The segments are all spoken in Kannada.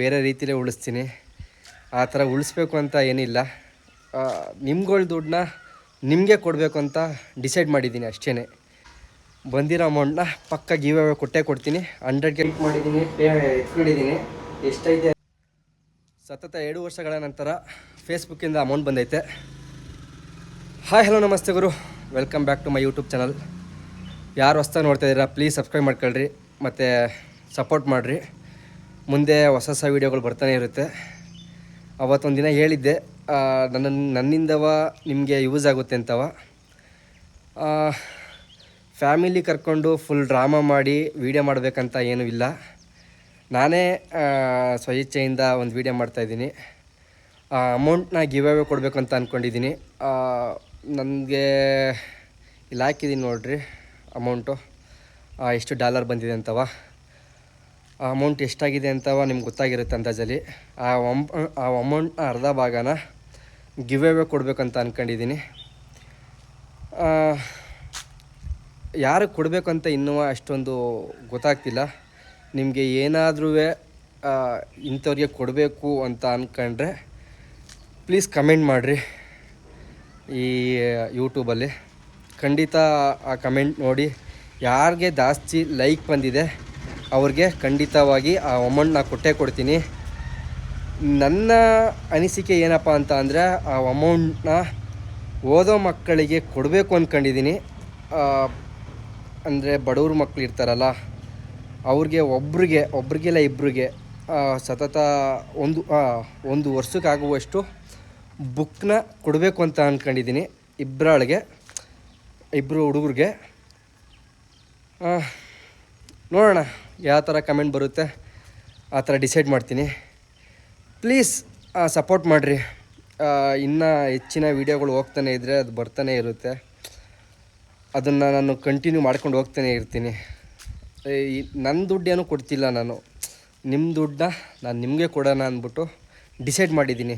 ಬೇರೆ ರೀತಿಯಲ್ಲೇ ಉಳಿಸ್ತೀನಿ. ಆ ಥರ ಉಳಿಸ್ಬೇಕು ಅಂತ ಏನಿಲ್ಲ. ನಿಮ್ಗಳ ದುಡ್ಡನ್ನ ನಿಮಗೆ ಕೊಡಬೇಕು ಅಂತ ಡಿಸೈಡ್ ಮಾಡಿದ್ದೀನಿ ಅಷ್ಟೇ. ಬಂದಿರೋ ಅಮೌಂಟ್ನ ಪಕ್ಕ ಗಿವ್ ಅವೇ ಕೊಡ್ತೀನಿ. 100ಗೆ ಮಾಡಿದ್ದೀನಿ, ಎತ್ಕೊಂಡಿದ್ದೀನಿ. ಎಷ್ಟೈತೆ ಸತತ 2 ವರ್ಷಗಳ ನಂತರ ಫೇಸ್ಬುಕ್ಕಿಂದ ಅಮೌಂಟ್ ಬಂದೈತೆ. ಹಾಯ್ ಹಲೋ ನಮಸ್ತೆ ಗುರು, welcome back to my YouTube channel. ಯಾರು ಹೊಸ್ದಾಗಿ ನೋಡ್ತಾಯಿದ್ದೀರಾ ಪ್ಲೀಸ್ ಸಬ್ಸ್ಕ್ರೈಬ್ ಮಾಡ್ಕೊಳ್ರಿ ಮತ್ತು ಸಪೋರ್ಟ್ ಮಾಡಿರಿ. ಮುಂದೆ ಹೊಸ ವೀಡಿಯೋಗಳು ಬರ್ತಾನೆ ಇರುತ್ತೆ. ಅವತ್ತೊಂದು ದಿನ ಹೇಳಿದ್ದೆ ನನ್ನಿಂದವ ನಿಮಗೆ ಯೂಸ್ ಆಗುತ್ತೆ ಅಂತವ. ಫ್ಯಾಮಿಲಿ ಕರ್ಕೊಂಡು ಫುಲ್ ಡ್ರಾಮಾ ಮಾಡಿ ವೀಡಿಯೋ ಮಾಡಬೇಕಂತ ಏನೂ ಇಲ್ಲ. ನಾನೇ ಸ್ವಇಚ್ಛೆಯಿಂದ ಒಂದು ವೀಡಿಯೋ ಮಾಡ್ತಾಯಿದ್ದೀನಿ. ಅಮೌಂಟ್ನ ಗಿವ್ ಅವೇ ಕೊಡಬೇಕು ಅಂತ ಅಂದ್ಕೊಂಡಿದ್ದೀನಿ. ನನಗೆ ಇಲ್ಲಿ ಹಾಕಿದ್ದೀನಿ ನೋಡಿರಿ ಅಮೌಂಟು, ಎಷ್ಟು ಡಾಲರ್ ಬಂದಿದೆ ಅಂತವ. ಆ ಅಮೌಂಟ್ ಎಷ್ಟಾಗಿದೆ ಅಂತವ ನಿಮ್ಗೆ ಗೊತ್ತಾಗಿರುತ್ತೆ ಅಂದಾಜಲ್ಲಿ. ಆ ಅಮೌಂಟ್ನ ಅರ್ಧ ಭಾಗನ ಗಿವ್ ಅವೇ ಕೊಡಬೇಕಂತ ಅಂದ್ಕೊಂಡಿದ್ದೀನಿ. ಯಾರು ಕೊಡಬೇಕು ಅಂತ ಇನ್ನೂ ಅಷ್ಟೊಂದು ಗೊತ್ತಾಗ್ತಿಲ್ಲ. ನಿಮಗೆ ಏನಾದರೂ ಇಂಥವ್ರಿಗೆ ಕೊಡಬೇಕು ಅಂತ ಅಂದ್ಕೊಂಡ್ರೆ ಪ್ಲೀಸ್ ಕಮೆಂಟ್ ಮಾಡಿರಿ ಈ ಯೂಟ್ಯೂಬಲ್ಲಿ. ಖಂಡಿತ ಆ ಕಮೆಂಟ್ ನೋಡಿ ಯಾರಿಗೆ ಜಾಸ್ತಿ ಲೈಕ್ ಬಂದಿದೆ ಅವ್ರಿಗೆ ಖಂಡಿತವಾಗಿ ಆ ಅಮೌಂಟ್ನ ಕೊಡ್ತೀನಿ. ನನ್ನ ಅನಿಸಿಕೆ ಏನಪ್ಪ ಅಂತ ಅಂದರೆ ಆ ಅಮೌಂಟ್ನ ಓದೋ ಮಕ್ಕಳಿಗೆ ಕೊಡಬೇಕು ಅಂದ್ಕೊಂಡಿದ್ದೀನಿ. ಅಂದರೆ ಬಡವ್ರ ಮಕ್ಕಳು ಇರ್ತಾರಲ್ಲ ಅವ್ರಿಗೆ ಒಬ್ರಿಗೆಲ್ಲ ಇಬ್ಬರಿಗೆ ಸತತ ಒಂದು ವರ್ಷಕ್ಕಾಗುವಷ್ಟು ಬುಕ್ನ ಕೊಡಬೇಕು ಅಂತ ಅಂದ್ಕೊಂಡಿದ್ದೀನಿ. ಇಬ್ಬರು ಹುಡುಗರಿಗೆ. ನೋಡೋಣ ಯಾವ ಥರ ಕಮೆಂಟ್ ಬರುತ್ತೆ ಆ ಥರ ಡಿಸೈಡ್ ಮಾಡ್ತೀನಿ. ಪ್ಲೀಸ್ ಸಪೋರ್ಟ್ ಮಾಡಿರಿ. ಇನ್ನೂ ಹೆಚ್ಚಿನ ವೀಡಿಯೋಗಳು ಹೋಗ್ತಾನೆ ಇದ್ದರೆ ಅದು ಬರ್ತಾನೆ ಇರುತ್ತೆ. ಅದನ್ನು ನಾನು ಕಂಟಿನ್ಯೂ ಮಾಡ್ಕೊಂಡು ಹೋಗ್ತಾನೆ ಇರ್ತೀನಿ. ನನ್ನ ದುಡ್ಡೇನೂ ಕೊಡ್ತಿಲ್ಲ ನಾನು. ನಿಮ್ಮ ದುಡ್ಡನ್ನ ನಾನು ನಿಮಗೆ ಕೊಡೋಣ ಅಂದ್ಬಿಟ್ಟು ಡಿಸೈಡ್ ಮಾಡಿದ್ದೀನಿ.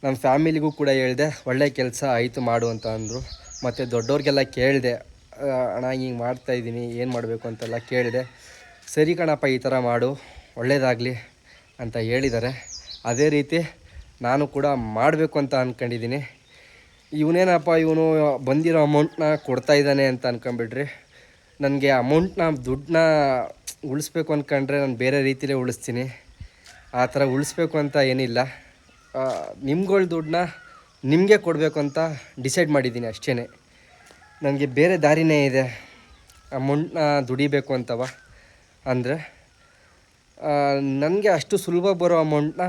ನಮ್ಮ ಫ್ಯಾಮಿಲಿಗೂ ಕೂಡ ಹೇಳಿದೆ, ಒಳ್ಳೆಯ ಕೆಲಸ ಆಯಿತು ಮಾಡು ಅಂತ ಅಂದರು. ಮತ್ತು ದೊಡ್ಡವ್ರಿಗೆಲ್ಲ ಕೇಳಿದೆ, ಅಣ್ಣ ಹಿಂಗೆ ಮಾಡ್ತಾಯಿದ್ದೀನಿ ಏನು ಮಾಡಬೇಕು ಅಂತೆಲ್ಲ ಕೇಳಿದೆ. ಸರಿ ಕಣಪ್ಪ ಈ ಥರ ಮಾಡು ಒಳ್ಳೆಯದಾಗಲಿ ಅಂತ ಹೇಳಿದ್ದಾರೆ. ಅದೇ ರೀತಿ ನಾನು ಕೂಡ ಮಾಡಬೇಕು ಅಂತ ಅಂದ್ಕೊಂಡಿದ್ದೀನಿ. ಇವನು ಬಂದಿರೋ ಅಮೌಂಟ್ನ ಕೊಡ್ತಾಯಿದ್ದಾನೆ ಅಂತ ಅಂದ್ಕೊಂಬಿಡ್ರಿ. ನನಗೆ ದುಡ್ಡನ್ನ ಉಳಿಸ್ಬೇಕು ಅಂದ್ಕೊಂಡ್ರೆ ನಾನು ಬೇರೆ ರೀತಿಯಲ್ಲೇ ಉಳಿಸ್ತೀನಿ. ಆ ಥರ ಉಳಿಸ್ಬೇಕು ಅಂತ ಏನಿಲ್ಲ. ನಿಮ್ಗಳ ದುಡ್ಡನ್ನ ನಿಮಗೆ ಕೊಡಬೇಕು ಅಂತ ಡಿಸೈಡ್ ಮಾಡಿದ್ದೀನಿ ಅಷ್ಟೇ. ನನಗೆ ಬೇರೆ ದಾರಿನೇ ಇದೆ. ಅಮೌಂಟ್ನ ದುಡಿಬೇಕು ಅಂತವ ಅಂದರೆ ನನಗೆ ಅಷ್ಟು ಸುಲಭ ಬರೋ ಅಮೌಂಟ್ನ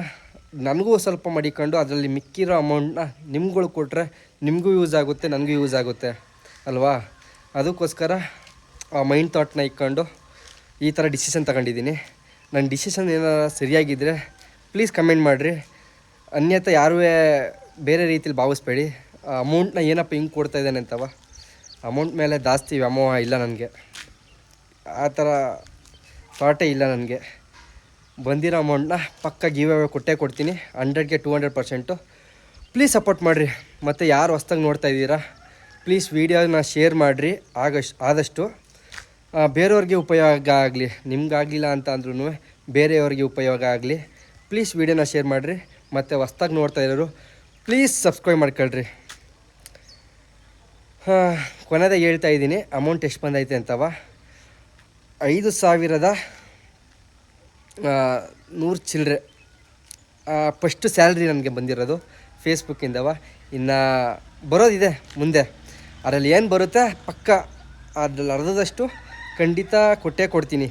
ನನಗೂ ಸ್ವಲ್ಪ ಮಡಿಕೊಂಡು ಅದರಲ್ಲಿ ಮಿಕ್ಕಿರೋ ಅಮೌಂಟ್ನ ನಿಮ್ಗಳು ಕೊಟ್ಟರೆ ನಿಮಗೂ ಯೂಸ್ ಆಗುತ್ತೆ, ನನಗೂ ಯೂಸ್ ಆಗುತ್ತೆ ಅಲ್ವಾ. ಅದಕ್ಕೋಸ್ಕರ ಆ ಮೈಂಡ್ ಥಾಟ್ನ ಇಟ್ಕೊಂಡು ಈ ಥರ ಡಿಸಿಷನ್ ತಗೊಂಡಿದ್ದೀನಿ. ನನ್ನ ಡಿಸಿಷನ್ ಏನಾರು ಸರಿಯಾಗಿದ್ದರೆ ಪ್ಲೀಸ್ ಕಮೆಂಟ್ ಮಾಡಿರಿ. ಅನ್ಯಥ ಯಾರೂ ಬೇರೆ ರೀತಿಲಿ ಭಾವಿಸ್ಬೇಡಿ. ಅಮೌಂಟ್ನ ಏನಪ್ಪ ಹಿಂಗೆ ಕೊಡ್ತಾಯಿದ್ದಾನೆ ಅಂತವ. ಅಮೌಂಟ್ ಮೇಲೆ ಜಾಸ್ತಿ ವ್ಯಾಮೋಹ ಇಲ್ಲ ನನಗೆ. ಆ ಥರ ಥಾಟೇ ಇಲ್ಲ ನನಗೆ. ಬಂದಿರೋ ಅಮೌಂಟ್ನ ಪಕ್ಕ ಗಿವ್ ಅವೇ ಕೊಡ್ತೀನಿ. 100ಗೆ 200%. ಪ್ಲೀಸ್ ಸಪೋರ್ಟ್ ಮಾಡಿರಿ. ಮತ್ತು ಯಾರು ಹೊಸ್ದಾಗಿ ನೋಡ್ತಾ ಇದ್ದೀರಾ ಪ್ಲೀಸ್ ವೀಡಿಯೋನ ಶೇರ್ ಮಾಡಿರಿ ಆದಷ್ಟು. ಬೇರೆಯವ್ರಿಗೆ ಉಪಯೋಗ ಆಗಲಿ, ನಿಮ್ಗಾಗಲಿಲ್ಲ ಅಂತ ಅಂದ್ರೂ ಬೇರೆಯವ್ರಿಗೆ ಉಪಯೋಗ ಆಗಲಿ. ಪ್ಲೀಸ್ ವೀಡಿಯೋನ ಶೇರ್ ಮಾಡಿರಿ. ಮತ್ತು ಹೊಸ್ದಾಗಿ ನೋಡ್ತಾ ಇರೋರು ಪ್ಲೀಸ್ ಸಬ್ಸ್ಕ್ರೈಬ್ ಮಾಡ್ಕೊಳ್ರಿ. ಕೊನೆದಾಗ ಹೇಳ್ತಾ ಇದ್ದೀನಿ ಅಮೌಂಟ್ ಎಷ್ಟು ಬಂದೈತೆ ಅಂತವ. 5,100 ಚಿಲ್ಲರೆ ಫಸ್ಟು ಸ್ಯಾಲ್ರಿ ನನಗೆ ಬಂದಿರೋದು ಫೇಸ್ಬುಕ್ಕಿಂದವ. ಇನ್ನು ಬರೋದಿದೆ ಮುಂದೆ. ಅದರಲ್ಲಿ ಏನು ಬರುತ್ತೆ ಪಕ್ಕ ಅದ್ರಲ್ಲಿ ಅರ್ಧದಷ್ಟು ಖಂಡಿತ ಕೊಡ್ತೀನಿ.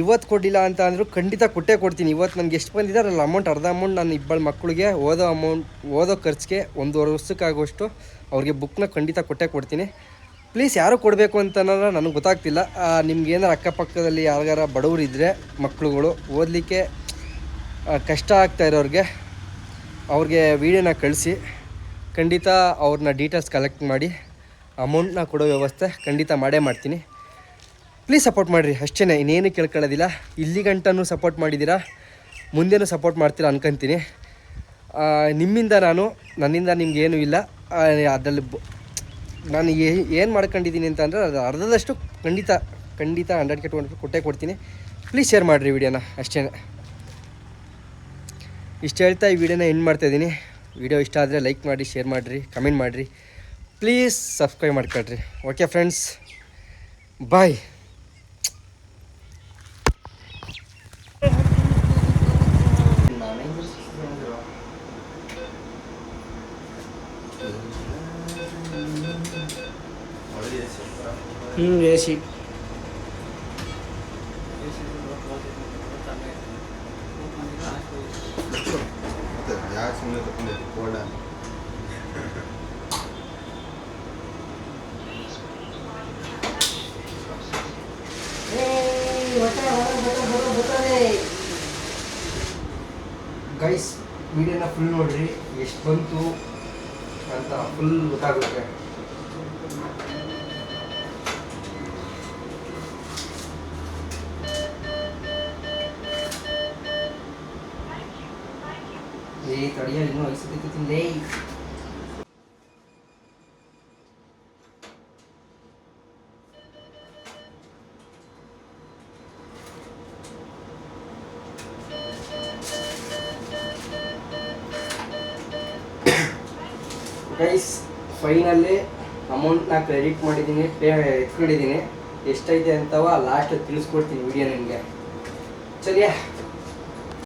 ಇವತ್ತು ಕೊಡಲಿಲ್ಲ ಅಂತ ಅಂದರೂ ಖಂಡಿತ ಕೊಡ್ತೀನಿ. ಇವತ್ತು ನನಗೆ ಎಷ್ಟು ಬಂದಿದೆ ಅದರಲ್ಲಿ ಅರ್ಧ ಅಮೌಂಟ್ ನಾನು ಇಬ್ಬರು ಮಕ್ಕಳಿಗೆ ಓದೋ ಖರ್ಚಿಗೆ 1.5 ವರ್ಷಕ್ಕಾಗುವಷ್ಟು ಅವ್ರಿಗೆ ಬುಕ್ನ ಖಂಡಿತ ಕೊಡ್ತೀನಿ. ಪ್ಲೀಸ್ ಯಾರು ಕೊಡಬೇಕು ಅಂತ ನನಗೆ ಗೊತ್ತಾಗ್ತಿಲ್ಲ. ನಿಮ್ಗೇನಾರು ಅಕ್ಕಪಕ್ಕದಲ್ಲಿ ಯಾರಿಗಾರ ಬಡವರು ಇದ್ದರೆ ಮಕ್ಕಳುಗಳು ಓದಲಿಕ್ಕೆ ಕಷ್ಟ ಆಗ್ತಾ ಇರೋರಿಗೆ ಅವ್ರಿಗೆ ವೀಡಿಯೋನ ಕಳಿಸಿ ಖಂಡಿತ ಅವ್ರನ್ನ ಡೀಟೇಲ್ಸ್ ಕಲೆಕ್ಟ್ ಮಾಡಿ ಅಮೌಂಟ್ನ ಕೊಡೋ ವ್ಯವಸ್ಥೆ ಖಂಡಿತ ಮಾಡೇ ಮಾಡ್ತೀನಿ. ಪ್ಲೀಸ್ ಸಪೋರ್ಟ್ ಮಾಡಿರಿ ಅಷ್ಟೇ, ಇನ್ನೇನು ಕೇಳ್ಕೊಳ್ಳೋದಿಲ್ಲ. ಇಲ್ಲಿ ಗಂಟನೂ ಸಪೋರ್ಟ್ ಮಾಡಿದ್ದೀರಾ, ಮುಂದೇನೂ ಸಪೋರ್ಟ್ ಮಾಡ್ತೀರಾ ಅನ್ಕೊತೀನಿ. ನನ್ನಿಂದ ನಿಮ್ಗೇನೂ ಇಲ್ಲ. ಅದರಲ್ಲಿ ನಾನು ಏನು ಮಾಡ್ಕೊಂಡಿದ್ದೀನಿ ಅಂತ ಅಂದರೆ ಅದು ಅರ್ಧದಷ್ಟು ಖಂಡಿತ 100ಗೆ 200 ಕೊಡ್ತೀನಿ. ಪ್ಲೀಸ್ ಶೇರ್ ಮಾಡಿರಿ ವಿಡಿಯೋನ ಅಷ್ಟೇ. ಇಷ್ಟು ಹೇಳ್ತಾ ಈ ವಿಡಿಯೋನ ಎಂಡ್ ಮಾಡ್ತಾಯಿದ್ದೀನಿ. ವಿಡಿಯೋ ಇಷ್ಟ ಆದರೆ ಲೈಕ್ ಮಾಡಿ, ಶೇರ್ ಮಾಡಿರಿ, ಕಮೆಂಟ್ ಮಾಡಿರಿ, ಪ್ಲೀಸ್ ಸಬ್ಸ್ಕ್ರೈಬ್ ಮಾಡ್ಕೊಳ್ರಿ. ಓಕೆ ಫ್ರೆಂಡ್ಸ್, ಬಾಯ್. AC. ಗೈಸ್, ವಿಡಿಯೋನ ಫುಲ್ ನೋಡ್ರಿ, ಎಷ್ಟು ಬಂತು ಅಂತ ಫುಲ್ ಗೊತ್ತಾಗುತ್ತೆ. ತಡಿಯ ಇನ್ನೂ ಐಸತಿ ತಿಂದೇ. ಗೈಸ್, ಫೈನಲ್ಲಿ ಅಮೌಂಟ್ನ ಕ್ರೆಡಿಟ್ ಮಾಡಿದ್ದೀನಿ, ಎತ್ಕೊಂಡಿದ್ದೀನಿ. ಎಷ್ಟೈತೆ ಅಂತವ ಲಾಸ್ಟ್ ತಿಳಿಸ್ಕೊಡ್ತೀನಿ ವಿಡಿಯೋ ನಿಮಗೆ. ಸರಿಯಾ?